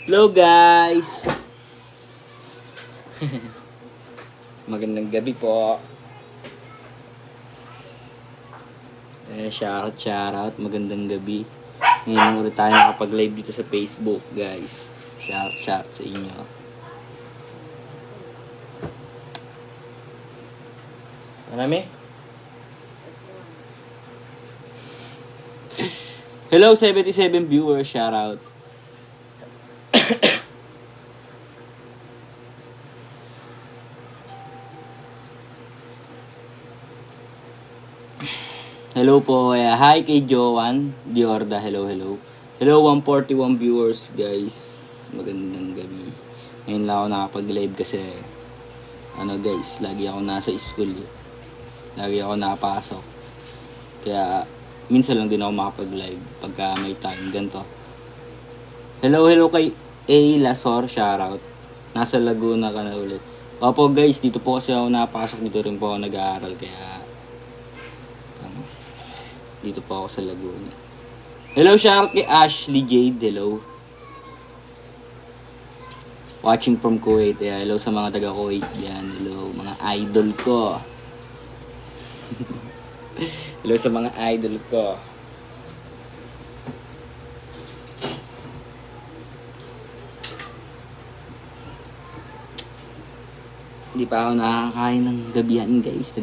Hello guys! Magandang gabi po. Shoutout, magandang gabi. Ngayon ulit tayo nakapag-live dito sa Facebook, guys. Shoutout sa inyo. Marami? Hello 77 viewers, shoutout. Hello po. Hi kay Joan Diorda. Hello. Hello 141 viewers, guys. Magandang gabi. Ngayon lang ako nakapag-live kasi guys, lagi ako nasa school. Lagi ako napasok. Kaya minsan lang din ako makapag-live pagka may time ganito. Hello kay A. Lasor, shoutout. Nasa Laguna ka na ulit. Opo guys, dito po kasi ako napasok. Dito rin po ako nag-aaral. Kaya dito po ako sa Laguna. Hello, shoutout kay Ashley Jade. Hello. Watching from Kuwait. Hello sa mga taga Kuwait yan. Hello, mga idol ko. Hello sa mga idol ko. Hindi pa ako nakakain ng gabihan, guys.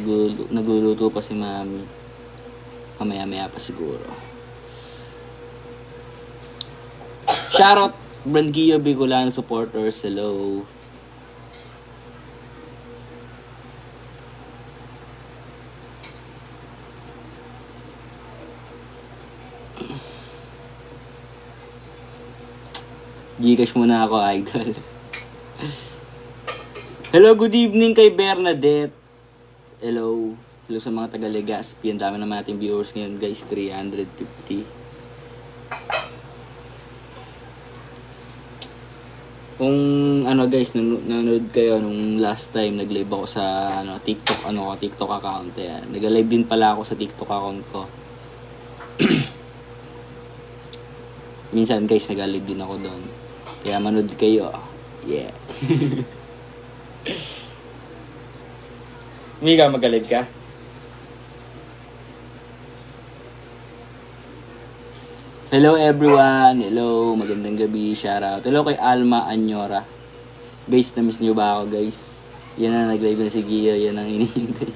Nagluluto pa si mami. Mamaya pa siguro. Shoutout Brandgio Bicolano supporters. Hello. Gcash muna ako, idol. Hello, good evening kay Bernadette. Hello. Hello sa mga taga Legazpi. Ang dami naman nating viewers ngayon, guys. 350. Kung guys, nanonood kayo nung last time nag-live ako sa TikTok account. Yan. Nag-live din pala ako sa TikTok account ko. Minsan guys, nag-live din ako doon. Kaya manood kayo. Yeah. Hindi ka mag-live ka? Hello everyone. Hello, magandang gabi. Shoutout. Hello kay Alma Anyora. Guys, na-miss niyo ba ako, guys? Yan na, nag-live na si Gia. Yan ang hinihintay.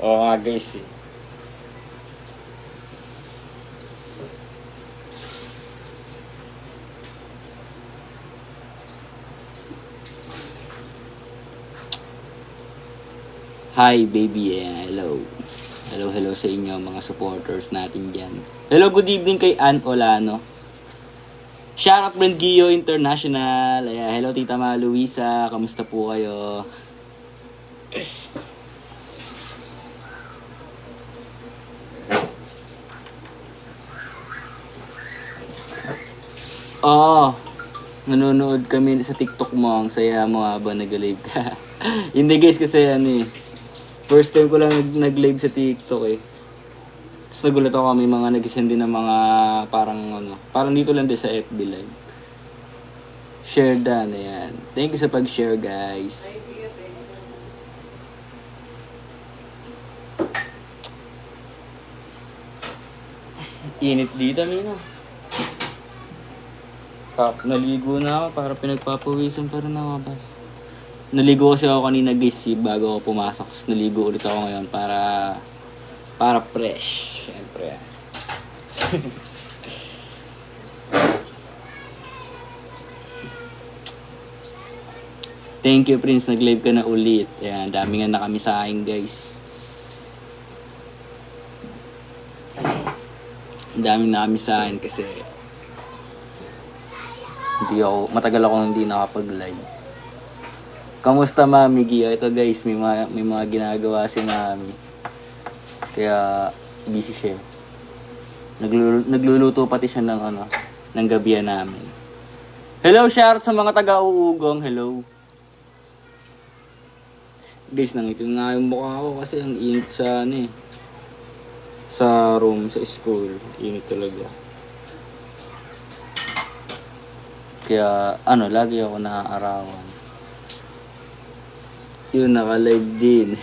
Oo nga, guys. Hi, baby. Hello. Hello sa inyo, mga supporters natin dyan. Hello, good evening kay Ann Olano. Shoutout Brandgio International. Hello, Tita Ma Luisa. Kamusta po kayo? Nanonood kami sa TikTok mo. Ang saya mo habang nag-live ka. Hindi guys, kasi first time ko lang nag-live sa TikTok Tapos nagulat ako, may mga nag-send din ng mga parang dito lang din sa FB Live. Share dan, ayan. Thank you sa pag-share, guys. Init dito, Mino. Naligo na ako para pinagpapawisan pa rin ako. Naligo kasi ako kanina guys bago ako pumasok. Naligo ulit ako ngayon para fresh. Siyempre. Thank you, Prince. Nag-live ka na ulit. Ayan, dami nga na kami sa akin, guys. Dami na kami sa akin kasi matagal ako hindi nakapag-live. Kamusta, Mami Gia? Ito, guys, may mga ginagawa si Mami. Kaya busy siya. Nagluluto pati siya ng gabihan namin. Hello, shoutout sa mga taga-uugong. Hello. Guys, nangitim nga yung mukha ko kasi ang init sa room, sa school. Init talaga. Kaya, lagi ako naaarawan. Yun, naka-live din.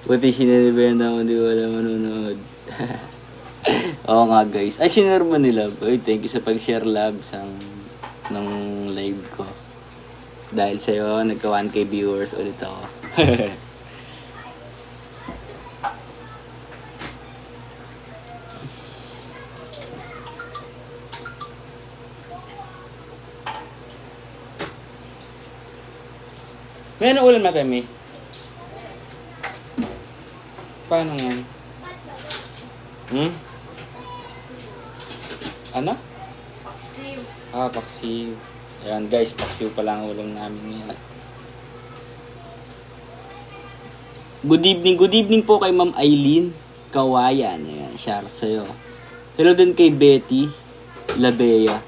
Buti sinilibenda ko, di wala manonood. Oo nga guys. Ay, sinare mo nila. Uy, thank you sa pag-share labs ng live ko. Dahil sa'yo, nagka 1K viewers ulit ako. May anong ulam natin, May? Paano nga? Ano? Paksiw. Paksiw. Ayan guys, paksiw pala ang ulam namin ngayon. Good evening po kay Ma'am Eileen Kawayan. Ayan, shout out sa'yo. Hello din kay Betty Labea.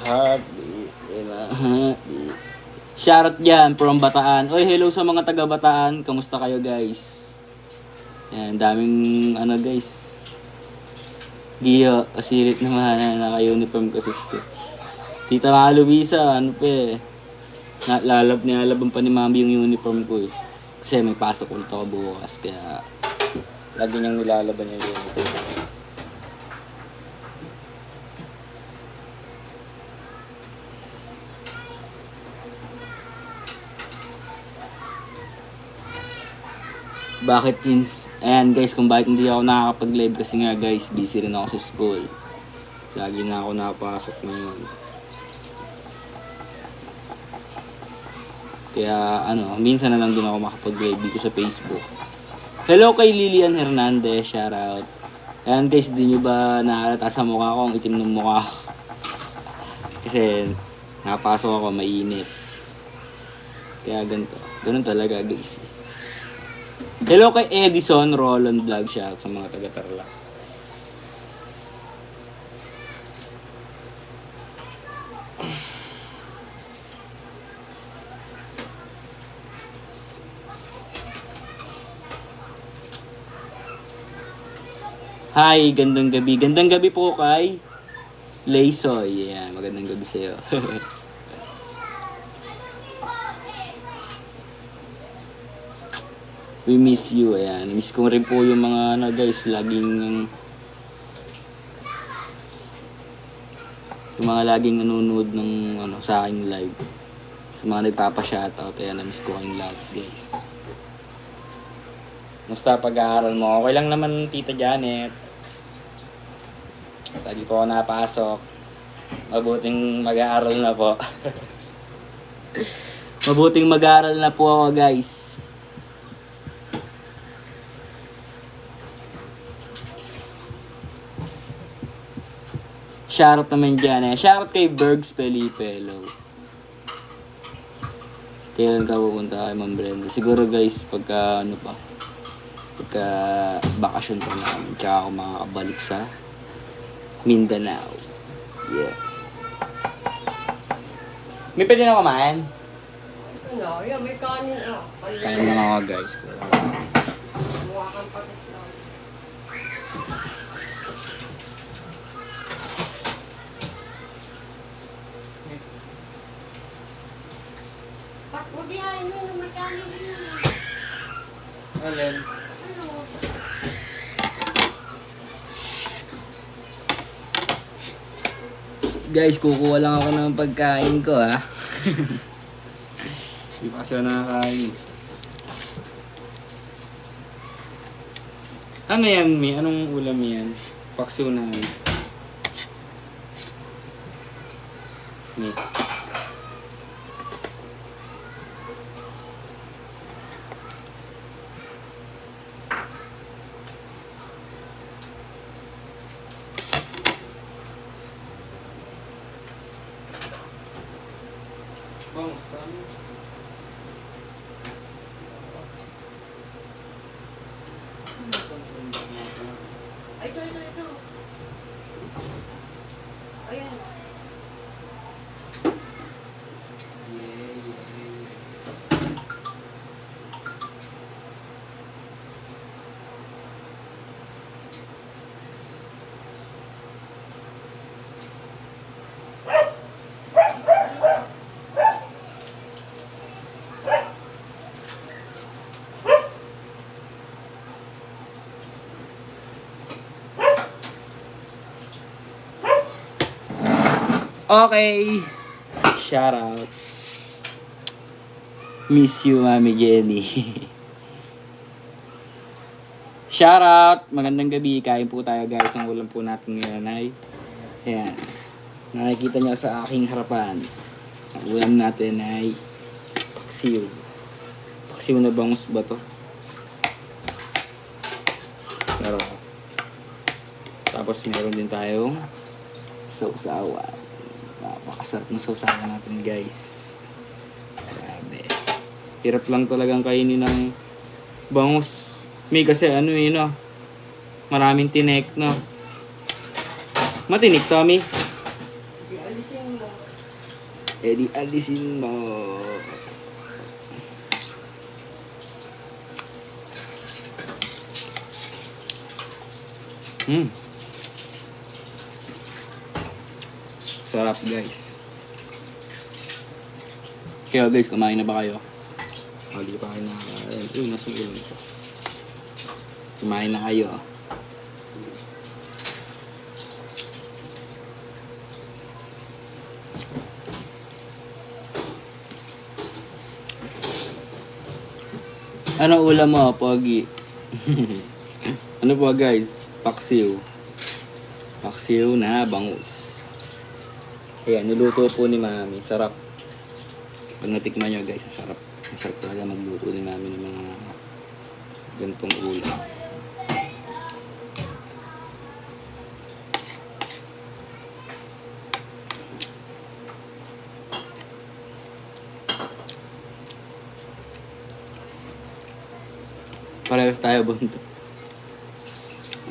Heartbeat, heartbeat. Shoutout dyan from Bataan. Oy, hello sa mga taga Bataan. Kamusta kayo guys? Yan, daming guys. Giyo, asilit naman na naka-uniform kasi ko. Tita nga Luisa, nilalaban pa ni Mami yung uniform ko eh. Kasi may pasok ulit ako bukas, kaya lagi niyang nilalaban yung uniform. Bakit yun? Ayan guys, kung bakit hindi ako nakakapag-live kasi nga guys, busy rin ako sa school. Lagi na ako nakapasok ngayon. Kaya minsan na lang din ako makapag-live dito sa Facebook. Hello kay Lilian Hernandez, shoutout. Ayan guys, di nyo ba nakalata sa mukha ko, ang itim ng mukha ko? Kasi napasok ako, mainit. Kaya ganun talaga guys. Hello kay Edison Roland Vlog, shoutout sa mga taga-Tarlac. Hi, gandang gabi. Gandang gabi po kay Laysoy. Yan, magandang gabi sa'yo. We miss you. Ayan. Miss ko rin po yung mga guys, laging yung mga laging nanonood ng sa aking live. Sa mga nagpapa-shoutout. Ayan, na-miss ko kayong lahat, guys. Musta pag-aaral mo? Okay lang naman, Tita Janet. Lagi po ako napasok. Mabuting mag-aaral na po. Mabuting mag-aaral na po ako, guys. Shoutout naman dyan eh. Shoutout kay Bergs Felipe. Hello. Kailan ka pupunta kay Ma'am Brenda? Siguro guys, pagka bakasyon pa namin. Tsaka ako makakabalik sa Mindanao. Yeah. May pwede na kumain? Yan, may kanin Kain na ako guys. Mukha kang pag-islam. Huwag yan, may kanin din. Alin? Guys, kukuha lang ako ng pagkain ko ha. Hindi pa kasi nakakain. Ano yan, Mi? Anong ulam yan? Paksiw na yan. Mi. Ito. Ayan. Okay. Shout out. Miss you, Mami Jenny. Shout out. Magandang gabi. Kain po tayo guys. Ang ulam po natin ngayon ay ayan. Nakikita nyo sa aking harapan. Ang ulam natin ay paksiw. Paksiw na bangus ba to? Pero tapos meron din tayong sausawan. Napakasarap ng sausawan natin guys. Grabe. Hirap lang talagang kainin ng bangus. May kasi ano eh no. Maraming tinik no. Matinik Tommy. Di alisin mo. Di alisin mo. Sarap guys. Kaya guys, kumain na ba kayo? Hindi pa kayo nakakain. Uy, nasa ulam ko. Kumain na kayo. Ano ulam mo, Pogi? Ano po guys? Paksiw. Paksiw na bangus. Ayan, niluto po ni Mami. Sarap. Pag natikman nyo guys, sarap. Masarap talaga magluto ni Mami ng mga ganitong ulam. Parehas tayo buntot.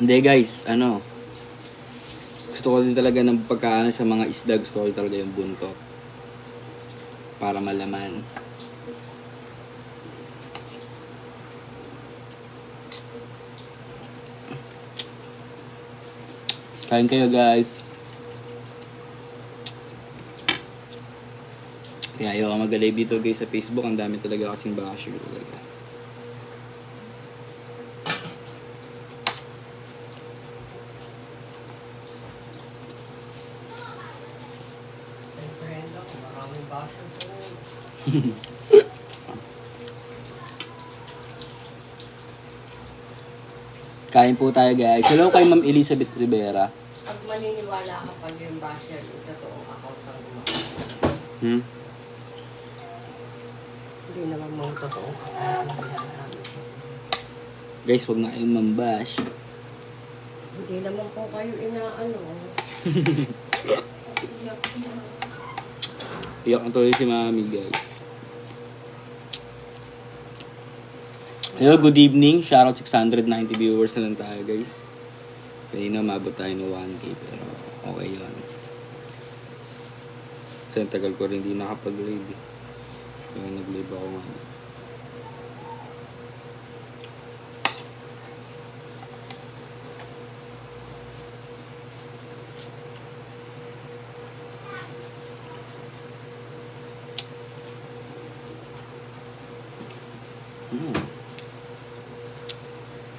Hindi guys, ano, gusto ko din talaga ng pagkaan sa mga isda, gusto ko din talaga yung buntot. Para malaman. Kain kayo guys. Kaya ayaw ka mag-live dito guys sa Facebook, ang dami talaga kasing basher talaga. Kain po tayo guys. Hello kay Ma'am Elizabeth Rivera. Pag maniniwala ka pag yung basher, yung totoong account ng gumawa. Hindi naman mga totoong account. Guys, wag na kayong mambash. Hindi naman po kayo inaano. Iyak na tuloy si Mami guys. Hello, good evening. Shoutout 690 viewers na lang tayo guys. Kanina mabot tayo ng 1K pero okay yun. Kasi ang tagal ko rin hindi nakapag-live eh. Kaya nag-live ako ngayon.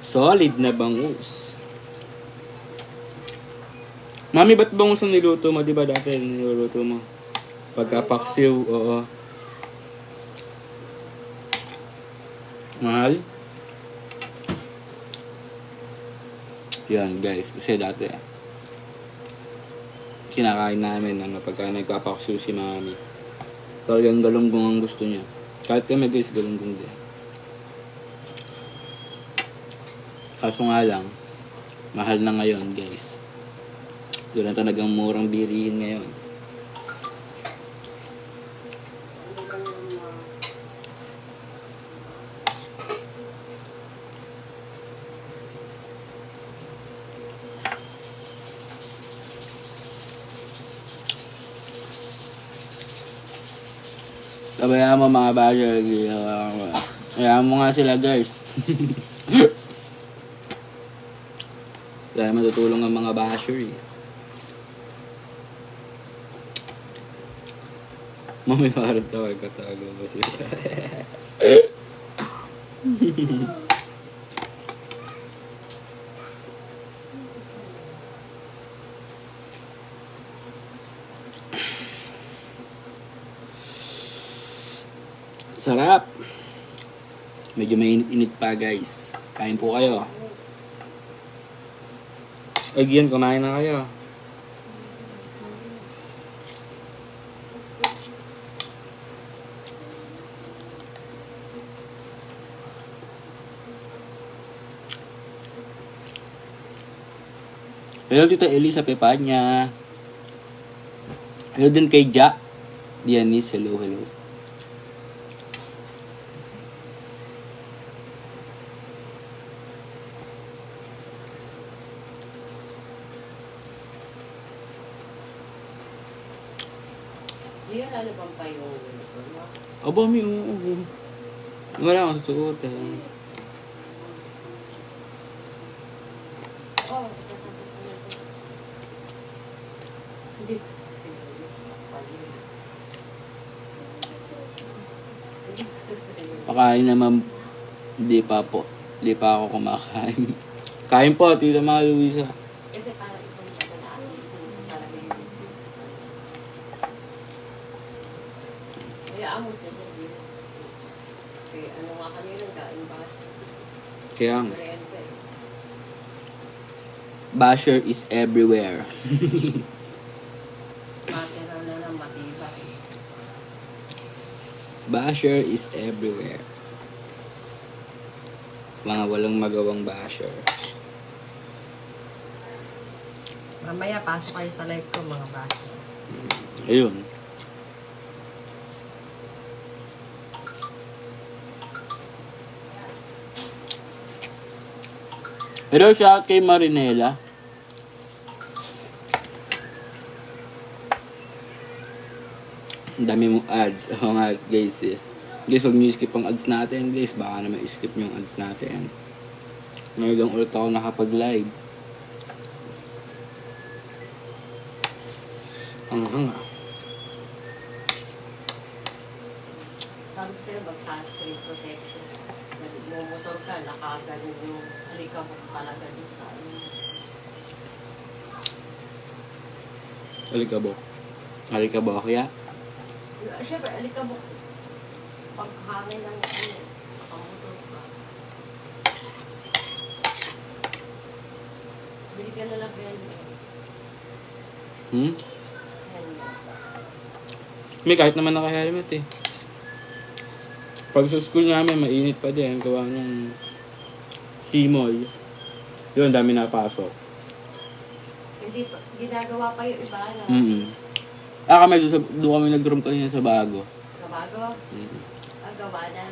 Solid na bangus. Mami, ba't bangus ang niluto mo? Diba dati niluto mo? Pagkapaksiw, oo. Mahal? Yan guys, kasi dati kinakain namin pagka nagpapaksiw si Mami. Talagang galunggong ang gusto niya. Kahit kami guys, galunggong din. Kaso nga lang, mahal na ngayon guys. Doon na talagang murang birihin ngayon. Kabayaan mo mga basher. Kaya mo nga sila guys. Kaya matutulong ang mga basher eh. Mami, parang tawag katago mo siya. Sarap. Medyo mainit-init pa guys. Kain po kayo. Again, kumain na kayo. Hello Tita Elisa Pepanya. Hello din kay Ja. Dianis, hello. Hindi yan ano bang pa yung uniform mo? Aba, may oo. Wala akong susuotan. Oo, kasabi ko na ito. Hindi. Pakain naman, hindi pa po. Hindi pa ako kumakain. Kain po, Tita Mga Luisa. Kasi parang isang gabi na isang talaga yun. Kaya amo siya niya. Kaya ano nga kanina, kain ba? Kaya nga. Merienda eh. Basher is everywhere. Matira na lang matibay. Basher is everywhere. Mga walang magawang basher. Mamaya pasok kayo sa live ko mga bata. Ayun. Hello siya kay Marinela. Ang dami mong ads. Oo nga guys eh. Guys, huwag niyo skip ang ads natin guys. Baka naman skip yung ads natin. Ngayon lang ulit ako nakapag-live. Ang hanga. Sabi ko sa'yo, mag-sunscreen protection. Nagmumotor ka, nakaganon yung alikabok talaga dun sa ano. Alikabok. Alikabok ya. Siyempre, alikabok. Paghangin ng ano, nakamotor ka. Bili ka na lang helmet. Hmm? Helmet. May kahit naman naka-helmet eh. Pag sa school namin, mainit pa din. Gawa ng Simoy. Yun, dami napasok. Hindi pa, ginagawa pa yung iba na. Kami doon kami nag-room kanina sa bago. Kabago, gawa na.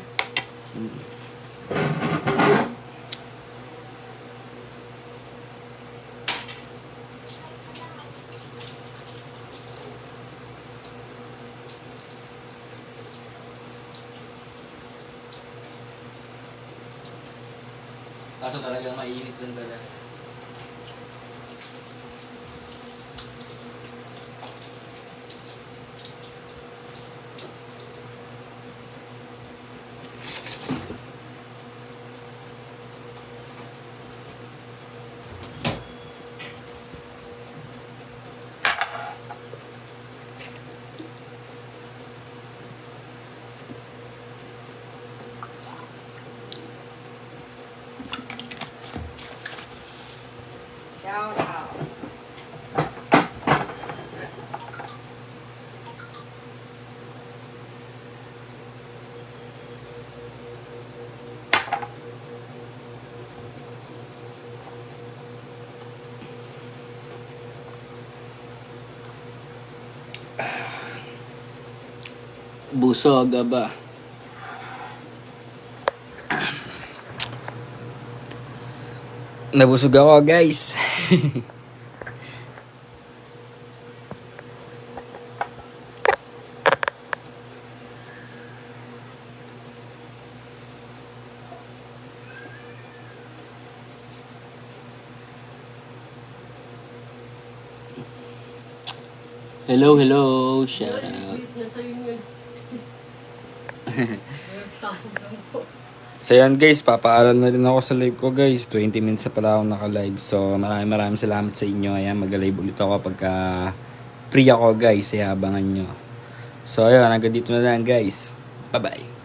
Kaso talagang mainit lang talaga. Shout out. Busog ba? Nabusog ako guys. Hello, shout out. Na sa'yo yun. So yan guys, papaaral na rin ako sa live ko guys. 20 minutes na pala ako naka-live. So maraming salamat sa inyo. Ayan, mag-live ulit ako pagka free ako guys. Abangan nyo. So ayun, hanggang dito na lang guys. Bye bye.